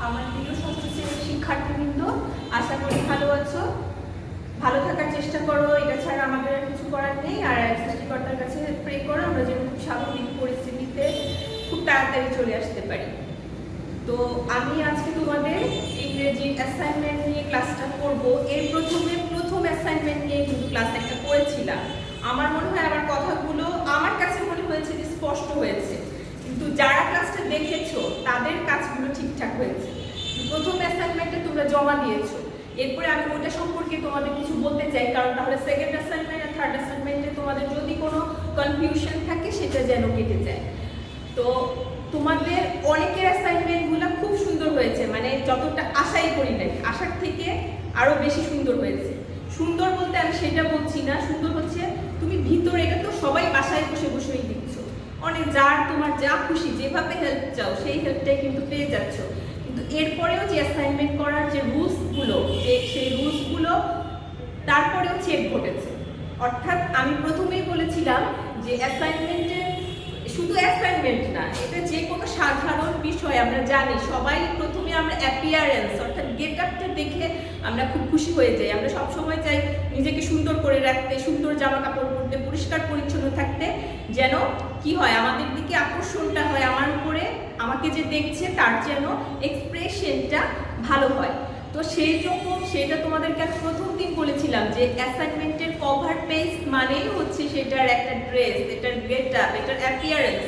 আমার প্রিয় ষষ্ঠ শ্রেণীর শিক্ষার্থীবৃন্দ, আশা করি ভালো আছো। ভালো থাকার চেষ্টা করো, এটা ছাড়া আমাদের আর কিছু করার নেই। আর সৃষ্টিকর্তার কাছে প্রে করো আমরা যেন খুব স্বাভাবিক পরিস্থিতিতে খুব তাড়াতাড়ি চলে আসতে পারি। তো আমি আজকে তোমাদের ইংরেজি অ্যাসাইনমেন্ট নিয়ে ক্লাসটা করব। এর প্রথম অ্যাসাইনমেন্ট নিয়ে কিন্তু ক্লাস একটা করেছিলাম। আমার মনে হয় আমার কথাগুলো আমার কাছে মনে হয়েছে যে স্পষ্ট হয়েছে, কিন্তু যারা ক্লাসটা দেখেছো তাদের কাজগুলো ঠিকঠাক হয়েছে। প্রথম অ্যাসাইনমেন্টে তোমরা জমা দিয়েছো, এরপরে আমি ওটা সম্পর্কে তোমাদের কিছু বলতে চাই, কারণ তাহলে সেকেন্ড অ্যাসাইনমেন্ট আর থার্ড অ্যাসাইনমেন্টে তোমাদের যদি কোনো কনফিউশন থাকে সেটা যেন কেটে যায়। তো তোমাদের অনেকের অ্যাসাইনমেন্টগুলো খুব সুন্দর হয়েছে, মানে যতটা আশাই করি নাই আশার থেকে আরো বেশি সুন্দর হয়েছে। সুন্দর বলতে আমি সেটা বলছি না, সুন্দর হচ্ছে তুমি ভিতরে, এটা তো সবাই বাসায় বসে বসেই দিচ্ছ, অনেক যার তোমার যা খুশি যেভাবে হেল্প চাও সেই হেল্পটাই কিন্তু পেয়ে যাচ্ছ। কিন্তু এরপরেও যে অ্যাসাইনমেন্ট করার যে রুলসগুলো, সেই রুলসগুলো তারপরেও চেক ঘটেছে। অর্থাৎ আমি প্রথমেই বলেছিলাম যে অ্যাসাইনমেন্টে শুধু অ্যাসাইনমেন্ট না, এটা যে কোনো সাধারণ বিষয় আমরা জানি সবাই প্রথমে আমরা অ্যাপিয়ারেন্স অর্থাৎ গেট আপটা দেখে আমরা খুব খুশি হয়ে যাই। আমরা সবসময় চাই নিজেকে সুন্দর করে রাখতে, সুন্দর জামা কাপড় পরতে, পরিষ্কার পরিচ্ছন্ন থাকতে, যেন কি হয় আমাদের দিকে আকর্ষণটা হয় আমার উপরে, আমাকে যে দেখছে তার যেন এক্সপ্রেশনটা ভালো হয়। তো সেই রকম সেটা তোমাদেরকে আমি প্রথম দিন বলেছিলাম যে অ্যাসাইনমেন্টের কভার পেজ মানেই হচ্ছে সেটার একটা ড্রেস, এটার গেট আপ, এটার অ্যাপিয়ারেন্স।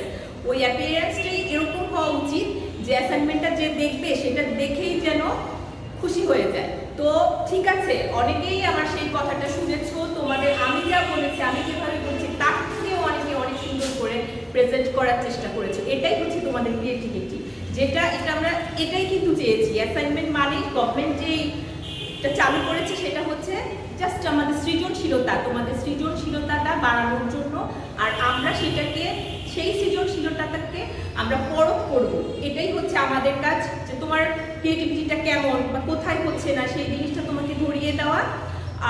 ওই অ্যাপিয়ারেন্সটাই এরকম হওয়া উচিত যে অ্যাসাইনমেন্টটা যে দেখবে সেটা দেখেই যেন খুশি হয়ে যায়। তো ঠিক আছে, অনেকেই আমার সেই কথাটা শুনেছো, তোমাদের আমি যা বলেছি, আমি যেভাবে বলছি তার থেকেও অনেকে অনেক সুন্দর করে প্রেজেন্ট করার চেষ্টা করেছো। এটাই হচ্ছে তোমাদের ক্রিয়েটিভিটি, এটাই কিন্তু চেয়েছি। অ্যাসাইনমেন্ট মানে গভর্নমেন্ট যেটা চালু করেছে সেটা হচ্ছে জাস্ট আমাদের সৃজনশীলতা, তোমাদের সৃজনশীলতাটা বাড়ানোর জন্য, আর আমরা সেই সৃজনশীলতাটাকে আমরা পরখ করব। এটাই হচ্ছে আমাদের কাজ, যে তোমার ক্রিয়েটিভিটিটা কেমন বা কোথায় হচ্ছে না সেই জিনিসটা তোমাকে ধরিয়ে দেওয়া,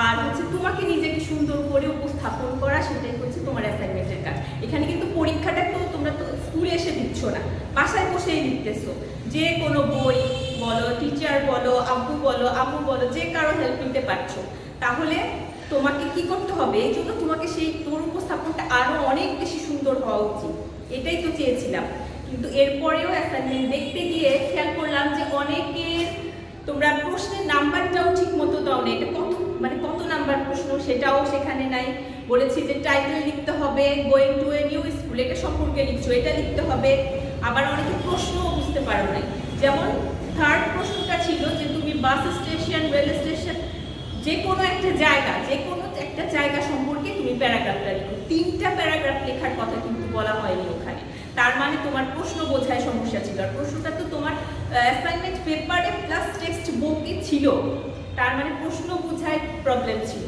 আর হচ্ছে তোমাকে নিজেকে সুন্দর করে উপস্থাপন করা, সেটাই হচ্ছে তোমার অ্যাসাইনমেন্টের কাজ। এখানে কিন্তু পরীক্ষাটা তো তোমরা তো স্কুলে এসে দিচ্ছ না, বাসায় বসেই লিখতেছো। যে কোনো বই বলো, টিচার বলো, আব্বু বলো, আম্মু বলো, যে কারো হেল্প নিতে পারছো। তাহলে তোমাকে কি করতে হবে, এই জন্য তোমাকে সেই তোর উপস্থাপনটা আরো অনেক বেশি সুন্দর হওয়া উচিত। এটাই তো চেয়েছিলাম। কিন্তু এরপরেও অ্যাসাইনমেন্ট দেখতে গিয়ে খেয়াল করলাম যে অনেকের তোমরা প্রশ্নের নাম্বারটাও ঠিক মতো দাও না। এটা কত নাম্বার প্রশ্ন সেটাও সেখানে নাই। বলেছি যে টাইটেল লিখতে হবে, going to a new school, এটা সম্পর্কে লিখছো, এটা লিখতে হবে। আবার অনেকে প্রশ্নও বুঝতে পারো নাই। যেমন থার্ড প্রশ্নটা ছিল যে তুমি বাস স্টেশন, রেল স্টেশন, যে কোনো একটা জায়গা সম্পর্কে তুমি প্যারাগ্রাফটা লিখো। 3টা প্যারাগ্রাফ লেখার কথা কিন্তু বলা হয়নি ওখানে। তার মানে তোমার প্রশ্ন বোঝায় সমস্যা ছিল, আর প্রশ্নটা তো তোমার অ্যাসাইনমেন্ট পেপারে প্লাস টেক্সট বুকে ছিল, তার মানে প্রশ্ন বোঝায় প্রবলেম ছিল।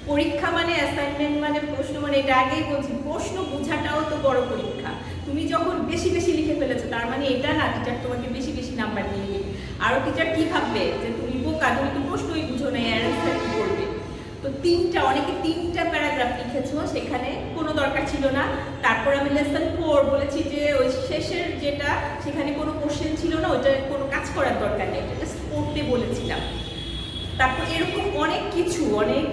পরীক্ষা মানে অ্যাসাইনমেন্ট মানে প্রশ্ন মানে, এটা আগেই বলছি, প্রশ্ন বোঝাটাও তো বড় পরীক্ষা। তুমি যখন বেশি বেশি লিখে ফেলেছো তার মানে এটা না টিচার তোমাকে বেশি বেশি নাম্বার দিয়ে দিবে। আরও টিচার কি ভাববে যে তুমি বোকা, তুমি তো প্রশ্নই বুঝো না, অ্যান্সার কি করবে। তো অনেকে 3টা প্যারাগ্রাফ লিখেছো, সেখানে কোনো দরকার ছিল না। তারপর আমি লেসন 4 বলেছি যে ওই শেষের যেটা, সেখানে কোনো কোশ্চেন ছিল না, ওইটার কোনো কাজ করার দরকার নেই, এটা জাস্ট পড়তে বলেছিলাম। তারপর এরকম অনেক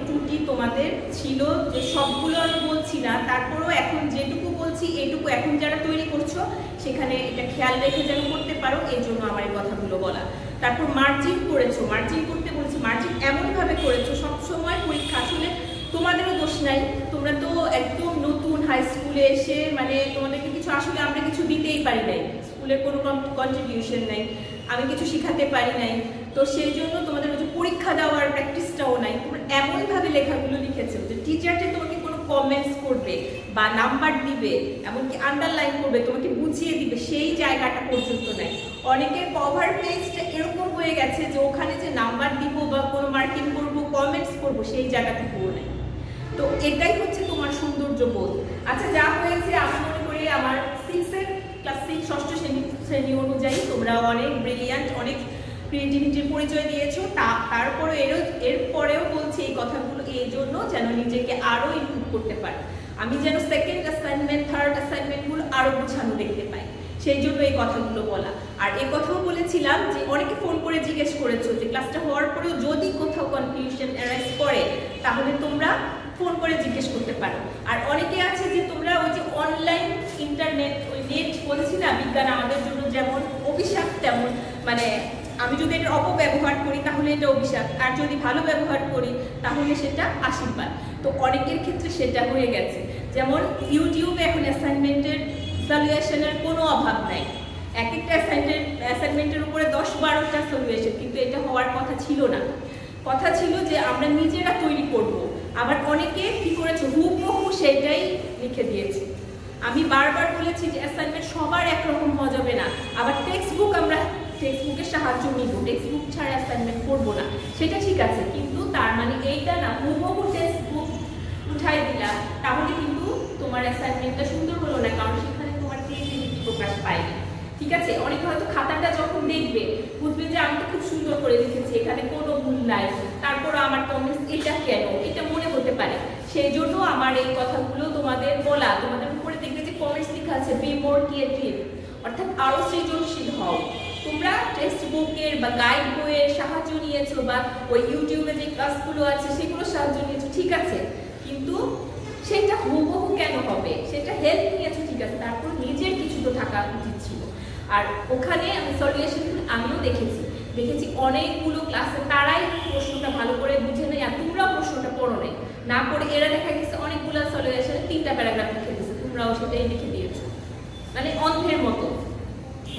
ত্রুটি তোমাদের ছিল, যে সবগুলো আমি বলছি না, তারপরেও এখন যেটুকু বলছি এইটুকু এখন যারা তৈরি করছো সেখানে এটা খেয়াল রেখে যেন করতে পারো, এই জন্য আমার এই কথাগুলো বলা। তারপর মার্জিন করেছো, মার্জিন করতে বলছি, মার্জিন এমনভাবে করেছো সবসময় পরীক্ষা, আসলে তোমাদেরও দোষ নাই, তোমরা তো একদম নতুন হাই স্কুলে এসে, মানে তোমাদেরকে কিছু আসলে আমরা কিছু দিতেই পারি নাই, স্কুলের কোনো কন্ট্রিবিউশন নাই, আমি কিছু শিখাতে পারি নাই। তো সেই জন্য তোমাদের হচ্ছে পরীক্ষা দেওয়ার প্র্যাকটিসটাও নাই। তোমরা এমনভাবে লেখাগুলো লিখেছো যে টিচার যে তোমাকে কোনো কমেন্টস করবে বা নাম্বার দিবে, এমনকি আন্ডারলাইন করবে, তোমাকে বুঝিয়ে দিবে, সেই জায়গাটা পর্যন্ত নাই। অনেকের কভার পেজটা এরকম হয়ে গেছে যে ওখানে যে নাম্বার দিব বা কোনো মার্কিং করবো, কমেন্টস করবো, সেই জায়গাটুকুও নাই। তো এটাই হচ্ছে তোমার সৌন্দর্য বোধ। আচ্ছা, যা হয়েছে আমি মনে করি আমার ক্লাস 6 ষষ্ঠ শ্রেণী অনুযায়ী তোমরা অনেক ব্রিলিয়ান্ট, অনেক ক্রিয়েটিভিটির পরিচয় দিয়েছো। তারপরে এরপরেও বলছি এই কথাগুলো এই জন্য যেন নিজেকে আরো ইমপ্রুভ করতে পারি, আমি যেন সেকেন্ড অ্যাসাইনমেন্ট, থার্ড অ্যাসাইনমেন্টগুলো আরো গোছানো দেখতে পাই। সেই জন্য এই কথাগুলো বলা। আর এই কথাও বলেছিলাম যে অনেকে ফোন করে জিজ্ঞেস করেছো যে ক্লাসটা হওয়ার পরেও যদি কোথাও কনফিউশন অ্যারাইজ করে তাহলে তোমরা ফোন করে জিজ্ঞেস করতে পারো। আর অনেকে আছে যে তোমরা ওই যে অনলাইন ইন্টারনেট, ওই নেট বলেছি না, বিজ্ঞান আমাদের জন্য যেমন অভিশাপ তেমন, মানে আমি যদি এটার অপব্যবহার করি তাহলে এটা অভিশাপ, আর যদি ভালো ব্যবহার করি তাহলে সেটা আশীর্বাদ। তো অনেকের ক্ষেত্রে সেটা হয়ে গেছে। যেমন ইউটিউবে এখন অ্যাসাইনমেন্টের সলিউশনের কোনো অভাব নাই, এক একটা অ্যাসাইনমেন্টের উপরে 10-12টা সলিউশন, কিন্তু এটা হওয়ার কথা ছিল না। কথা ছিল যে আমরা নিজেরা তৈরি করব। আবার অনেকে কি করেছে, হুবহু সেটাই লিখে দিয়েছে। আমি বারবার বলেছি যে অ্যাসাইনমেন্ট সবার একরকম হওয়া যাবে না। আবার আমরা টেক্সটবুকের সাহায্য নিব, টেক্সটবুক ছাড়া অ্যাসাইনমেন্ট করবো না, সেটা ঠিক আছে, কিন্তু তার মানে এইটা না হুবহু টেক্সটবুক উঠাই দিলা তাহলে কিন্তু তোমার অ্যাসাইনমেন্টটা সুন্দর হলো না, কারণ সেখানে তোমার ক্রিয়েটিভিটি প্রকাশ পায়নি। ঠিক আছে, অনেকে হয়তো খাতাটা যখন দেখবে বুঝবে যে আমি তো খুব সুন্দর করে লিখেছি, এখানে কোনো ভুল নাই, তারপর আমার কমেন্টস এটা কেন, এটা মনে হতে পারে। সেই জন্য আমার এই কথাগুলো তোমাদের বলা। তোমাদের উপরে দেখবে যে কমেন্টস লেখা আছে বি মোর ক্রিয়েটিভ, অর্থাৎ আরো সৃজনশীল হও। তোমরা টেক্সট বুকের বা গাইড বইয়ের সাহায্য নিয়েছো বা ওই ইউটিউবে যে ক্লাসগুলো আছে সেগুলো সাহায্য নিয়েছো, ঠিক আছে, কিন্তু সেটা হুবহু কেন হবে? সেটা হেল্প নিয়েছো, ঠিক আছে, তারপর নিজের কিছু তো থাকা উচিত ছিল। আর ওখানে আমি সলিউশন আমিও দেখেছি অনেকগুলো ক্লাসে তারাই প্রশ্নটা ভালো করে বুঝে নেয়, আর তোমরাও প্রশ্নটা পড়ো নাই, না পড়ে এরা দেখা গেছে অনেকগুলো সলিউশনে 3টা প্যারাগ্রাফ লিখে দিয়েছে, তোমরাও সেটাই লিখে দিয়েছো, মানে অন্ধের মতো।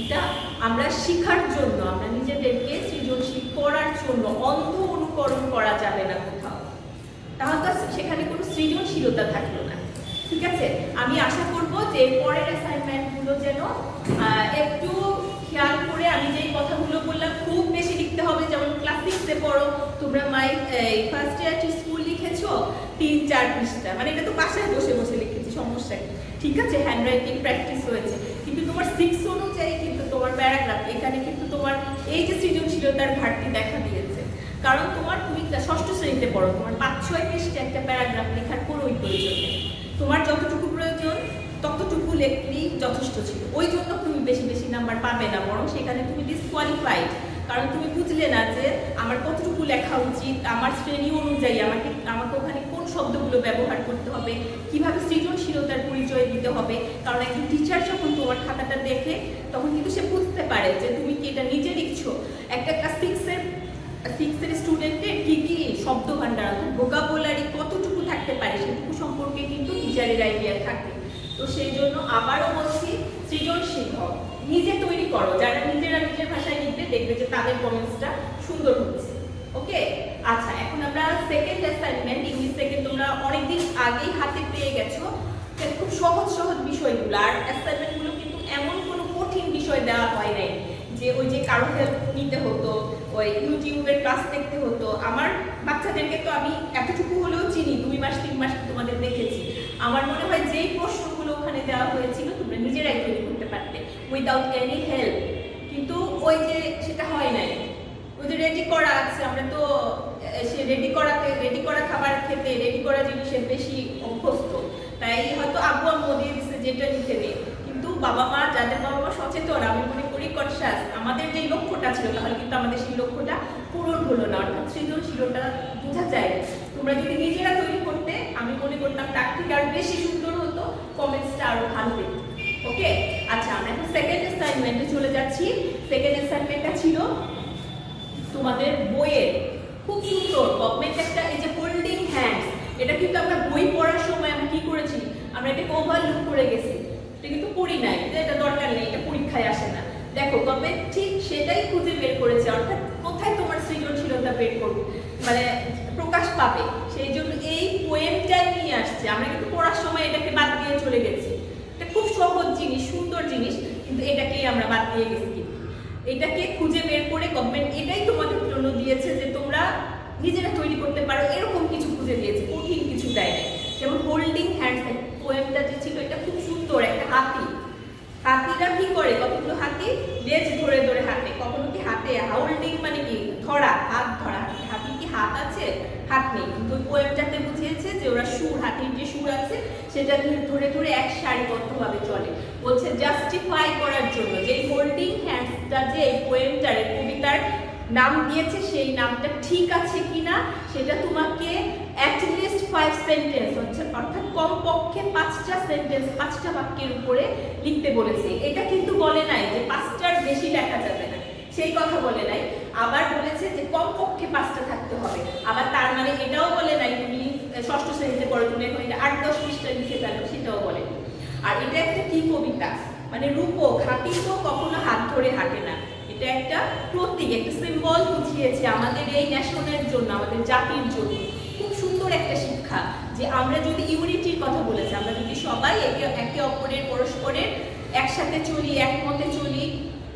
এটা আমরা শেখার জন্য, আমরা নিজেদেরকে সৃজনশীল করার জন্য, অন্ধ অনুকরণ করা যাবে না কোথাও, তাহলে তো সেখানে কোনো সৃজনশীলতা থাকলো না। ঠিক আছে, আমি আশা করব যে পরের অ্যাসাইনমেন্টগুলো যেন একটু খেয়াল করে, আমি যেই কথাগুলো বললাম খুব বেশি লিখতে হবে, যেমন ক্লাস 6-এ পড়ো তোমরা ফার্স্ট ইয়ার স্কুল লিখেছো 3-4 পৃষ্ঠা, মানে এটা তো বাসায় বসে বসে লিখেছি, সমস্যা কি? ঠিক আছে, হ্যান্ডরাইটিং প্র্যাকটিস হয়েছে, কিন্তু তোমার 6 অনুযায়ী কিন্তু তোমার প্যারাগ্রাফ এখানে কিন্তু তোমার এই যে সৃজনশীলতার ঘাটতি দেখা দিয়েছে। কারণ তুমি 6ষ্ঠ শ্রেণীতে পড়ো, তোমার 5-6 পৃষ্ঠা একটা প্যারাগ্রাফ লেখার কোনোই প্রয়োজন নেই। তোমার যতটুকু প্রয়োজন ততটুকু লেখলেই যথেষ্ট ছিল, ওই জন্য তুমি বেশি বেশি নাম্বার পাবে না, বরং সেখানে তুমি ডিসকোয়ালিফাইড। কারণ তুমি বুঝলে না যে আমার কতটুকু লেখা উচিত, আমার শ্রেণী অনুযায়ী আমাকে ওখানে কোন শব্দগুলো ব্যবহার করতে হবে, কিভাবে সৃজনশীলতার পরিচয় দিতে হবে। কারণ একজন টিচার যখন তোমার খাতাটা দেখে তখন কিন্তু সে বুঝতে পারে যে তুমি কি এটা নিজে লিখছো। একটা ক্লাস 6-এর স্টুডেন্টের কি কি শব্দ ভান্ডার, ভোকাবুলারি কতটুকু থাকতে পারে সেটুকু সম্পর্কে কিন্তু টিচারের আইডিয়া থাকে। তো সেই জন্য আবারও বলছি, সৃজনশীল হও, নিজে তৈরি করো। যারা নিজেরা নিজের ভাষায় লিখবে দেখবে যে তাদের কমেন্টসটা সুন্দর হচ্ছে। ওকে, আচ্ছা, এখন আমরা সেকেন্ড অ্যাসাইনমেন্ট ইংলিশ থেকে তোমরা অনেকদিন আগেই হাতে পেয়ে গেছো, খুব সহজ বিষয়গুলো। আর অ্যাসাইনমেন্টগুলো কিন্তু এমন কোনো কঠিন বিষয় দেওয়া হয় নাই যে ওই যে কারো হেল্প নিতে হতো, ওই ইউটিউবের ক্লাস দেখতে হতো। আমার বাচ্চাদেরকে তো আমি এতটুকু হলেও চিনি, 2 মাস 3 মাস তোমাদের দেখেছি। আমার মনে হয় যেই প্রশ্নগুলো ওখানে দেওয়া হয়েছিল তোমরা নিজেরাই তৈরি করতে পারতে উইদাউট এনি হেল্প, কিন্তু ওই যে সেটা হয় নাই। ওই যে রেডি করা আছে, আমরা তো সে রেডি করা খাবার খেতে, রেডি করা জিনিসের বেশি অভ্যস্ত, তাই হয়তো আব্বু আম্মু দিয়ে দিচ্ছে যেটা লিখে দেয়। কিন্তু বাবা মা, যাদের বাবা মা সচেতন, আমি মনে করি কনসাস, আমাদের যে লক্ষ্যটা ছিল তাহলে কিন্তু আমাদের সেই লক্ষ্যটা পূরণ হলো না, অর্থাৎ সৃজনশীলতা বোঝা যায়। তোমরা যদি নিজেরা তৈরি করতে, আমি মনে করতাম তার থেকে আরো বেশি সুন্দর হতো, কমেন্টসটা আরো ভালো হতো। ওকে, আচ্ছা, আমরা এখন সেকেন্ড অ্যাসাইনমেন্টে চলে যাচ্ছি। সেকেন্ড অ্যাসাইনমেন্টটা ছিল তোমাদের বইয়ের খুব সুন্দর গভর্নমেন্ট একটা, এই যে হোল্ডিং হ্যান্ডস, এটা কিন্তু আমরা বই পড়ার সময় আমরা কি করেছি, আমরা এটাকে ওভারলুক করে গেছি, এটা কিন্তু পড়ি নাই, এটা দরকার নেই, এটা পরীক্ষায় আসে না। দেখো গভর্নমেন্ট ঠিক সেটাই খুঁজে বের করেছে, অর্থাৎ কোথায় তোমার সৃজনশীলতা বের করবে, মানে প্রকাশ পাবে, সেই জন্য এই পোয়েমটাই নিয়ে আসছে। আমরা কিন্তু পড়ার সময় এটাকে বাদ দিয়ে চলে গেছি, এটা খুব সহজ জিনিস, সুন্দর জিনিস, কিন্তু এটাকেই আমরা বাদ দিয়ে গেছি। এটাকে খুঁজে বের করে গভর্নমেন্ট এটাই তোমাদের জন্য দিয়েছে যে তোমরা নিজেরা তৈরি করতে পারো, এরকম কিছু খুঁজে দিয়েছে, কঠিন কিছু দেয় নাই। যেমন হোল্ডিং হ্যান্ডস পোয়েমটা যে ছিল, এটা খুব সুন্দর, একটা হাতিরা কি করে, কতগুলো হাতি লেজ ধরে ধরে হাঁটে, কখনো কি হাতে হোল্ডিং মানে কি ধরা, হাত ধরা, হাতি কি হাত হাত আছে? হাত নেই, কিন্তু ওই পোয়েমটাতে বুঝিয়েছে যে ওরা সুর, হাতির যে সুর আছে সেটা ধরে ধরে এক সারিবদ্ধভাবে চলে। বলছে জাস্টিফাই করার জন্য যে হোল্ডিং হ্যান্ডসটা যে এই পোয়েমটার, কবিতার নাম দিয়েছে সেই নামটা ঠিক আছে কিনা সেটা তোমাকে অ্যাটলিস্ট 5 সেন্টেন্স হচ্ছে, অর্থাৎ কমপক্ষে 5টা সেন্টেন্স, 5টা বাক্যের উপরে লিখতে বলেছে। এটা কিন্তু বলে নাই যে 5টার বেশি লেখা যাবে না, সেই কথা বলে নাই। আবার বলেছে যে কমপক্ষে 5টা থাকতে হবে। আবার তার মানে এটাও বলে নাই তুমি ষষ্ঠ শ্রেণীতে পড়ো তুমি এখন এটা 8-10 পৃষ্ঠা লিখে ফেলো, সেটাও বলে। আর এটা একটা কি কবিতা, মানে রূপক, হাতি তো কখনো হাত ধরে হাঁটে না, এটা একটা প্রতীক, একটা সিম্বল বুঝিয়েছে আমাদের এই ন্যাশনের জন্য, আমাদের জাতির জন্য। খুব সুন্দর একটা শিক্ষা যে আমরা যদি ইউনিটির কথা বলেছি, আমরা যদি সবাই একে অপরের পরস্পরের একসাথে চলি, একমতে চলি,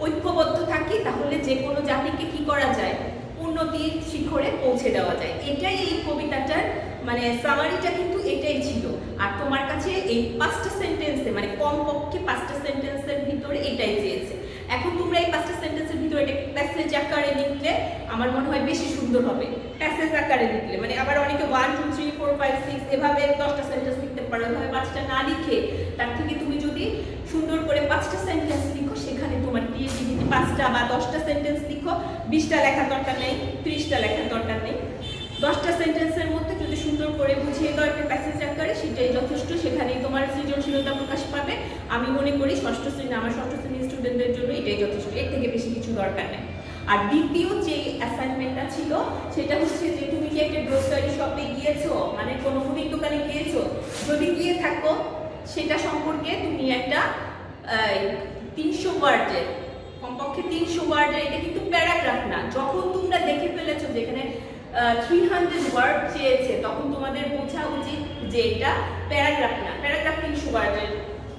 ঐক্যবদ্ধ থাকি, তাহলে যে কোনো জাতিকে কি করা যায়, উন্নতির শিখরে পৌঁছে দেওয়া যায়। এটাই এই কবিতাটার মানে সামারিটা কিন্তু এটাই ছিল। আর তোমার কাছে এই 5টা সেন্টেন্সে, মানে কমপক্ষে 5টা সেন্টেন্সের ভিতরে এটাই চেয়েছে। এখন তোমরা এই 5টা সেন্টেন্সের ভিতরে এটা প্যাসেজ আকারে লিখলে আমার মনে হয় বেশি সুন্দর হবে। প্যাসেজ আকারে লিখলে মানে আবার অনেকে 1 2 3 4 5 6 এভাবে 10টা সেন্টেন্স লিখতে পারো, এভাবে 5টা না লিখে তার থেকে তুমি যদি সুন্দর করে 5টা সেন্টেন্স লিখো, সেখানে তোমার ক্রিয়েটিভিটি 5টা বা 10টা সেন্টেন্স লিখো, 20টা লেখার দরকার নেই, 30টা লেখার দরকার নেই। 10টা সেন্টেন্সের মধ্যে যদি সুন্দর করে বুঝিয়ে দাও একটা প্যাসেজ আকারে, সেটাই যথেষ্ট, সেখানেই তোমার সৃজনশীলতা প্রকাশ পাবে। আমি মনে করি ষষ্ঠ শ্রেণী, আমার ষষ্ঠ শ্রেণীর স্টুডেন্টদের জন্য এটাই যথেষ্ট, এর থেকে বেশি কিছু দরকার নেই। আর দ্বিতীয় যে অ্যাসাইনমেন্টটা ছিল সেটা হচ্ছে যে তুমি কি একটা গ্রোসারি শপে গিয়েছো, মানে কোনো মুদির দোকানে গিয়েছো, যদি গিয়ে থাকো সেটা সম্পর্কে তুমি একটা 300 ওয়ার্ডের, কমপক্ষে 300 ওয়ার্ডের, এটা কিন্তু প্যারাগ্রাফ না, যখন তোমরা দেখে ফেলেছো যেখানে 300 ওয়ার্ড চেয়েছে, তখন তোমাদের বোঝা উচিত যে এটা প্যারাগ্রাফ না, প্যারাগ্রাফ 300 ওয়ার্ডের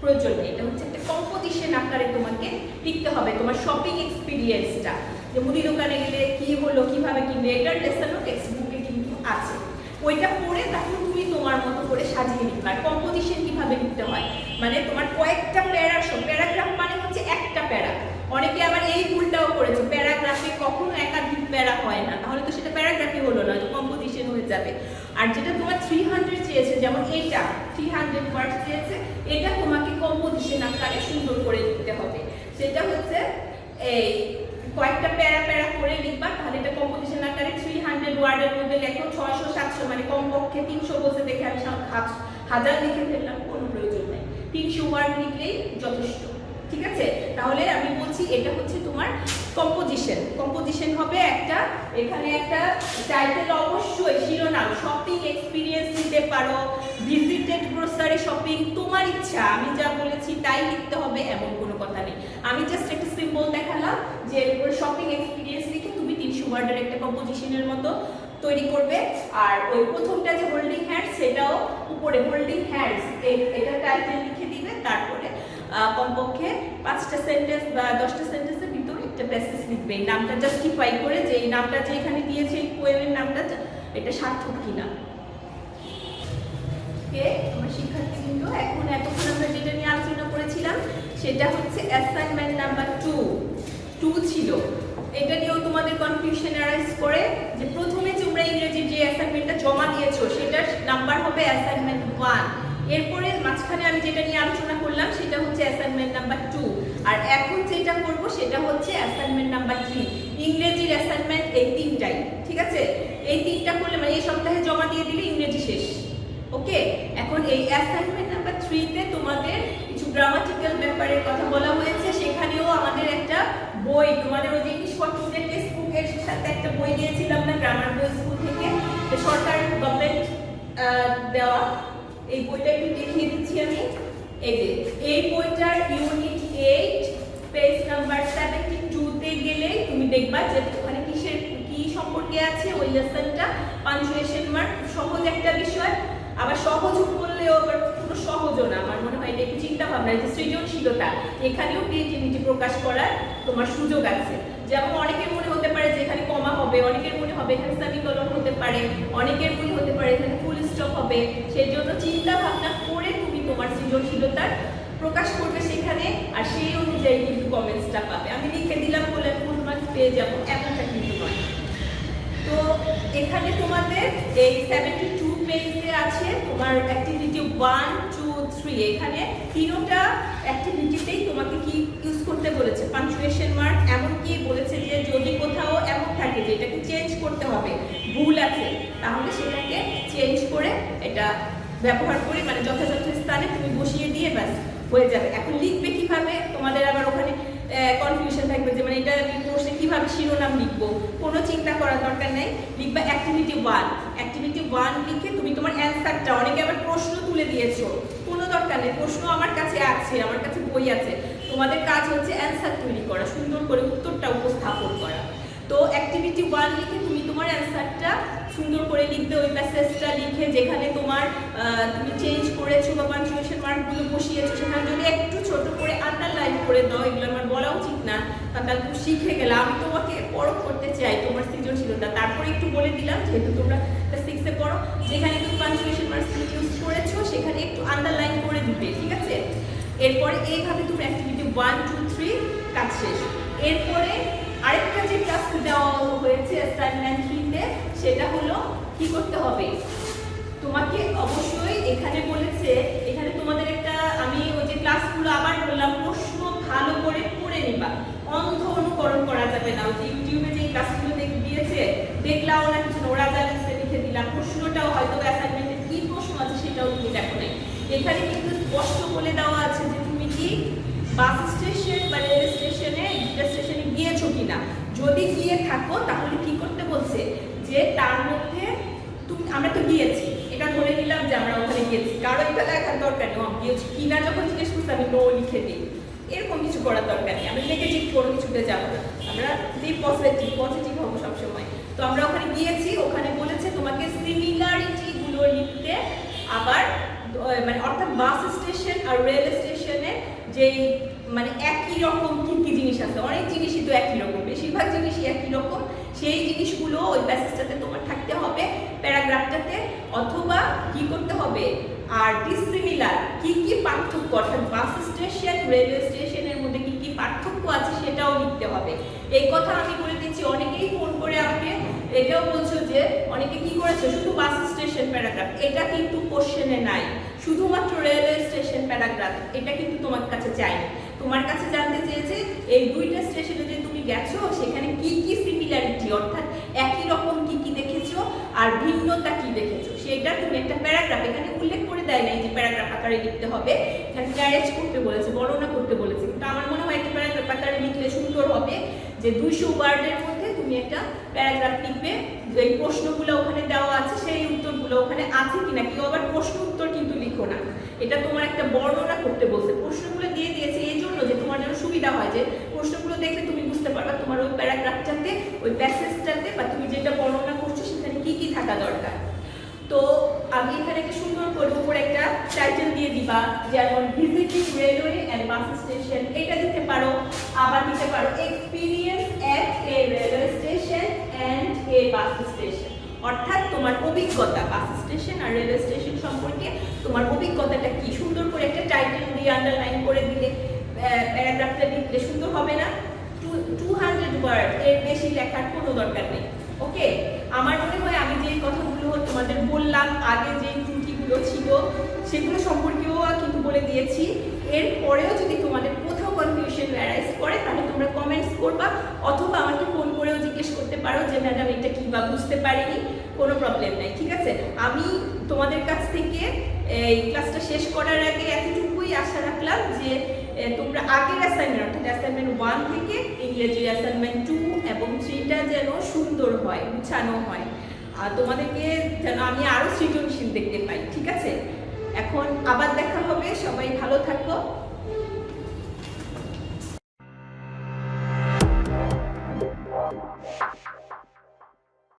প্রয়োজন নেই। এটা হচ্ছে একটা কম্পোজিশন আকারে তোমাকে লিখতে হবে তোমার শপিং এক্সপিরিয়েন্সটা, যে মুদি দোকানে গেলে কি হলো, কিভাবে কিনবে, এটার লেসনও টেক্সট বুকে কিন্তু আছে। ওইটা পড়ে তখন তুমি তোমার মতো করে সাজিয়ে লিখবে। আর কম্পোজিশন কিভাবে লিখতে হয়, মানে তোমার কয়েকটা প্যারাগ্রাফ মানে হচ্ছে একটা প্যারা। অনেকে আবার এই ভুলটাও করেছে, প্যারাগ্রাফে কখনো একাধিক প্যারা হয় না, তাহলে তো সেটা প্যারাগ্রাফই হলো না, কম্পোজিশন হয়ে যাবে। আর যেটা তোমার 300 চেয়েছে, যেমন এইটা 300 ওয়ার্ড চেয়েছে, এটা তোমাকে কম্পোজিশন আকারে সুন্দর করে লিখতে হবে। সেটা হচ্ছে এই কয়েকটা প্যারা করে লিখবা, তাহলে এটা কম্পোজিশন আকারে 300 ওয়ার্ডের মধ্যে লেখো। 600 700 মানে কমপক্ষে 300 বসে দেখে আমি 1000 লিখে ফেললাম, কোনো প্রয়োজন নেই, 300 ওয়ার্ড লিখলেই যথেষ্ট। ঠিক আছে, তাহলে আমি বলছি এটা হচ্ছে তোমার কম্পোজিশন হবে একটা, এখানে একটা টাইটেল অবশ্যই শিরোনাম, শপিং এক্সপিরিয়েন্স দিতে পারো, ভিজিটেড গ্রোসারি শপিং, তোমার ইচ্ছা, আমি যা বলেছি তাই লিখতে হবে এমন কোনো কথা নেই। আমি জাস্ট একটা সিম্বল দেখালাম যে এর উপর শপিং এক্সপিরিয়েন্স লিখে তুমি 300 ওয়ার্ডের একটা কম্পোজিশনের মতো তৈরি করবে। আর ওই প্রথমটা যে হোল্ডিং হ্যান্ডস, সেটাও উপরে হোল্ডিং হ্যান্ডস এটা টাইটেল লিখে দিবে, তারপরে কমপক্ষে 5টা সেন্টেন্স বা 10টা সেন্টেন্সের ভিতরে একটা প্যাসেজ লিখবে, এই নামটা জাস্টিফাই করে যে এই নামটা যে এখানে দিয়েছে এই পোয়েমের নামটা এটা সার্থক কিনা। আমার শিক্ষার্থী কিন্তু এখন এতক্ষণ আমরা যেটা নিয়ে আলোচনা করেছিলাম সেটা হচ্ছে অ্যাসাইনমেন্ট নাম্বার 2 ছিল। এটা নিয়েও তোমাদের কনফিউশন অ্যারাইজ করে যে প্রথমে তোমরা ইংরেজির যে অ্যাসাইনমেন্টটা জমা দিয়েছো সেটার নাম্বার হবে অ্যাসাইনমেন্ট 1, এরপরে মাঝখানে আমি যেটা নিয়ে আলোচনা করলাম সেটা হচ্ছে অ্যাসাইনমেন্ট নাম্বার 2, আর এখন যেটা করব সেটা হচ্ছে অ্যাসাইনমেন্ট নাম্বার 3। ইংরেজির অ্যাসাইনমেন্ট এই 3টাই, ঠিক আছে? এই 3টা করলে মানে এই সপ্তাহে জমা দিয়ে দিলে ইংরেজি শেষ। ওকে, এখন এই অ্যাসাইনমেন্ট নাম্বার 3 তে তোমাদের কিছু গ্রামাটিক্যাল ব্যাপারের কথা বলা হয়েছে। সেখানেও আমাদের একটা বই, তোমাদের ওই যে ইংলিশ ফর টুডে টেক্সট বুকের সাথে একটা বই দিয়েছিলাম না, গ্রামার বই স্কুল থেকে, সরকার গভর্নমেন্ট দেওয়া, এই বইটা একটু দেখিয়ে দিচ্ছি আমি। এই যে এই বইটার ইউনিট 8 পেজ নাম্বার 72 তে গেলে তুমি দেখবা যে ওখানে কি সম্পর্কে আছে ওই লেসনটা, পাঞ্চুয়েশন মার্ক, সহজ একটা বিষয়। আবার সহজ বললেও আবার পুরো সহজও না, আমার মনে হয় এটা একটু চিন্তা ভাবনা, যে সৃজনশীলতা, এখানেও ক্রিয়েটিভিটি প্রকাশ করার তোমার সুযোগ আছে। যেমন অনেকের মনে হতে পারে যে এখানে কমা হবে, অনেকের মনে হবে এখানে সেমিকোলন হতে পারে, অনেকের মনে হতে পারে এখানে ফুল স্টপ হবে। সেই জন্য চিন্তা ভাবনা করে তুমি তোমার সৃজনশীলতার প্রকাশ করবে সেখানে, আর সেই অনুযায়ী কিন্তু কমেন্টসটা পাবে। আমি লিখে দিলাম বলে ফুল মার্কস পেয়ে যাবো এমনটা কিন্তু নয়। তো এখানে তোমাদের এই 72 পেজে আছে তোমার অ্যাক্টিভিটি 1 2 3। এখানে তিনটা অ্যাক্টিভিটিতেই তোমাকে কি ইউজ করতে বলেছে, পাঞ্চুয়েশন মার্ক। এমনকি বলেছে যে যদি কোথাও এমন থাকে যে এটাকে চেঞ্জ করতে হবে, ভুল আছে, তাহলে সেটাকে চেঞ্জ করে এটা ব্যবহার করে মানে যথাযথ স্থানে তুমি বসিয়ে দিয়ে ব্যাস হয়ে যাবে। এখন লিখবে কিভাবে, তোমাদের আবার ওখানে কনফিউশন থাকবে যে মানে এটা কোর্সে কিভাবে শিরোনাম লিখবো, কোনো চিন্তা করার দরকার নেই। লিখবা অ্যাক্টিভিটি 1। অ্যাক্টিভিটি 1 লিখে তুমি তোমার অ্যান্সারটা, অনেকে আবার প্রশ্ন তুলে দিয়েছো, কোনো দরকার নেই, প্রশ্ন আমার কাছে আছে, আমার কাছে বই আছে। তোমাদের কাজ হচ্ছে অ্যান্সার তৈরি করা, সুন্দর করে উত্তরটা উপস্থাপন করা। তো অ্যাক্টিভিটি 1 লিখে তুমি তোমার অ্যান্সারটা সুন্দর করে লিখবে, ওই প্যাসেজটা লিখে যেখানে তোমার তুমি চেঞ্জ করেছো বা পাঞ্চুয়েশন মার্কগুলো বসিয়েছো সেখানে যদি একটু ছোট করে আন্ডারলাইন করে দাও। এগুলো আমার বলা উচিত না, কারণ তাহলে তুমি শিখে গেলে। আমি তোমাকে পরখ করতে চাই তোমার সৃজনশীলতা, তারপরে একটু বলে দিলাম যেহেতু তোমরা 6-এ পড়ো, যেখানে তুমি পাঞ্চুয়েশন মার্কগুলো ইউজ করেছো সেখানে একটু আন্ডারলাইন করে দিবে, ঠিক আছে? এরপরে এইভাবে তুমি অ্যাক্টিভিটি 1 2 3 কাজ শেষ। এরপরে আরেকটা যে টাস্ক দেওয়া হয়েছে অ্যাসাইনমেন্ট 3-তে, সেটা হলো কি করতে হবে তোমাকে। অবশ্যই এখানে বলেছে, এখানে তোমাদের একটা, আমি ওই যে ক্লাসগুলো আবার বললাম, প্রশ্ন ভালো করে পড়ে নিবা, অন্ধ অনুকরণ করা যাবে না। ওই যে ইউটিউবে যে ক্লাসগুলো দিয়েছে দেখলাও না কিছু, ওরা যা লিখে দিলাম, প্রশ্নটাও হয়তো অ্যাসাইনমেন্টে কি প্রশ্ন আছে সেটাও তুমি দেখো নাই। এখানে কিন্তু স্পষ্ট বলে দেওয়া আছে যে তুমি কি বাস স্টেশন বা রেল স্টেশনে গিয়েছো কিনা। যদি গিয়ে থাকো তাহলে কি করতে বলছে যে তার মধ্যে তুমি, আমরা তো গিয়েছি, এটা ধরে নিলাম যে আমরা ওখানে গিয়েছি, কারো এটা দেখার দরকার নেই গিয়েছি কিনা। যখন জিজ্ঞেস করছি আমি নো লিখে দিই, এরকম কিছু করার দরকার নেই। আমরা নেগেটিভ কোনো কিছুতে যাবো না, আমরা যে পজিটিভ হবো সবসময়। তো আমরা ওখানে গিয়েছি, ওখানে বলেছে তোমাকে সিমিলারিটি গুলো লিখতে। আবার মানে অর্থাৎ বাস স্টেশন আর রেল স্টেশনে যেই মানে একই রকম কি কি জিনিস আছে, অনেক জিনিসই তো একই রকম, বেশিরভাগ জিনিসই একই রকম, সেই জিনিসগুলো ওই প্যাসেজটাতে তোমার থাকতে হবে, প্যারাগ্রাফটাতে। অথবা কি করতে হবে, আর ডিসিমিলার কি কি পার্থক্য, অর্থাৎ বাস স্টেশন রেলওয়ে স্টেশনের মধ্যে কি কি পার্থক্য আছে সেটাও লিখতে হবে। এই কথা আমি বলে দিচ্ছি, অনেকেই ফোন করে আমাকে এটাও বলছো যে অনেকে কি করেছে শুধু বাস স্টেশন প্যারাগ্রাফ, এটা কিন্তু কোশ্চেনে নাই, শুধুমাত্র রেলওয়ে স্টেশন প্যারাগ্রাফ, এটা কিন্তু তোমার কাছে চাইনি। তোমার কাছে জানতে চেয়েছে এই দুইটা স্টেশনে যে তুমি গেছো সেখানে কি কি সিমিলারিটি, অর্থাৎ একই রকম কি কি দেখেছো আর ভিন্নতা কি দেখেছো, সেটা তুমি একটা প্যারাগ্রাফ, এখানে উল্লেখ করে দেয় নাই যে প্যারাগ্রাফ আকারে লিখতে হবে, এখানে ক্যারেজ করতে বলেছে, বর্ণনা করতে বলেছে। কিন্তু আমার মনে হয় একটা প্যারাগ্রাফ আকারে লিখলে সুন্দর হবে, যে 200 ওয়ার্ডের মধ্যে তুমি একটা প্যারাগ্রাফ লিখবে। এই প্রশ্নগুলো ওখানে দেওয়া আছে, সেই উত্তরগুলো ওখানে আছে কিনা, কেউ আবার প্রশ্ন উত্তর কিন্তু লিখো না, এটা তোমার একটা বর্ণনা করতে বলছে। প্রশ্নগুলো দিয়ে দিয়েছে এই জন্য যে তোমার জন্য সুবিধা হয়, যে প্রশ্নগুলো দেখলে তুমি বুঝতে পারবা তোমার ওই প্যারাগ্রাফটাতে, ওই প্যাসেজটাতে বা তুমি যেটা বর্ণনা করছো সেখানে কি কি থাকা দরকার। তো আমি এখানে একটা সুন্দর করে উপরে একটা টাইটেল দিয়ে দিবা, যেমন visiting railway and bus station, এটা দিতে পারো। আবার দিতে পারো experience at a railway station and a bus station, অর্থাৎ তোমার অভিজ্ঞতা বাস স্টেশন আর রেলওয়ে স্টেশন সম্পর্কে তোমার অভিজ্ঞতাটা কি, সুন্দর করে একটা টাইটেল দিয়ে আন্ডারলাইন করে দিলে প্যারাগ্রাফটা লিখলে সুন্দর হবে না। 200 ওয়ার্ড, এর বেশি লেখার কোনো দরকার নেই। ওকে, আমার মনে হয় আমি যে কথাগুলো তোমাদের বললাম আগে, যে ত্রুটিগুলো ছিল সেগুলো সম্পর্কেও কিন্তু বলে দিয়েছি। এরপরেও যদি তোমাদের কোথাও কনফিউশন অ্যারাইজ করে তাহলে তোমরা কমেন্টস করবা, অথবা আমাকে ফোন করেও জিজ্ঞেস করতে পারো যে ম্যাডাম এটা কি বা বুঝতে পারিনি, কোনো প্রবলেম নাই, ঠিক আছে? আমি তোমাদের কাছ থেকে এই ক্লাসটা শেষ করার আগে এতটুকুই আশা রাখলাম যে তোমরা আগের অ্যাসাইনমেন্ট অর্থাৎ অ্যাসাইনমেন্ট 1 থেকে ইংরেজি অ্যাসাইনমেন্ট 2 এবং 3টা যেন সুন্দর হয়, গুছানো হয়, আর তোমাদেরকে যেন আমি আরো সৃজনশীল দেখতে পাই, ঠিক আছে? এখন আবার দেখা